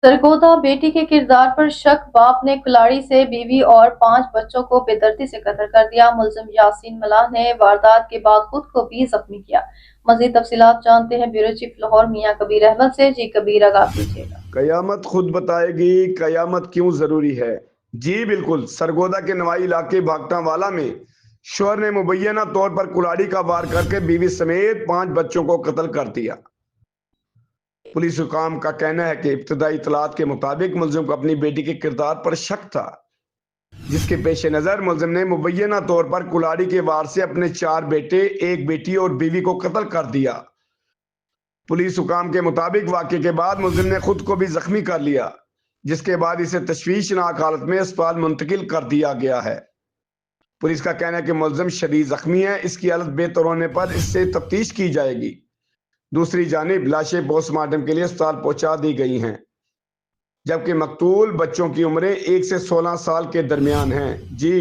सरगोदा बेटी के किरदार पर शक, बाप ने कुल्हाड़ी से बीवी और 5 बच्चों को बेदर्दी से कत्ल कर दिया। मुलजिम यासीन मलाह ने वारदात के बाद खुद को भी जख्मी किया। मजीद तफसीलात जानते हैं ब्यूरो चीफ लाहौर मियां कबीर अहमद से। जी कबीर, आगाह कीजिएगा। कयामत खुद बताएगी कयामत क्यों जरूरी है। जी बिल्कुल, सरगोदा के नवाई इलाके भागटावाला में शोहर ने मुबैना तौर पर कुल्हाड़ी का वार करके बीवी समेत 5 बच्चों को कत्ल कर दिया। पुलिस हुकाम का कहना है कि इब्तदाई इतलात के मुताबिक मुलजिम को अपनी बेटी के किरदार पर शक था, जिसके पेश नजर मुलजिम ने मुबैना तौर पर कुल्हाड़ी के वार से अपने 4 बेटे, 1 बेटी और बीवी को कत्ल कर दिया। पुलिस हुकाम के मुताबिक वाक़े के बाद मुलजिम ने खुद को भी जख्मी कर लिया, जिसके बाद इसे तशवीशनाक हालत में अस्पताल मुंतकिल कर दिया गया है। पुलिस का कहना है कि मुलजिम शदीद जख्मी है, इसकी हालत बेहतर होने पर इससे तफ्तीश की जाएगी। दूसरी जानिब लाशें पोस्टमार्टम के लिए अस्पताल पहुंचा दी गई हैं, जबकि मकतूल बच्चों की उम्रें 1 से 16 साल के दरमियान हैं। जी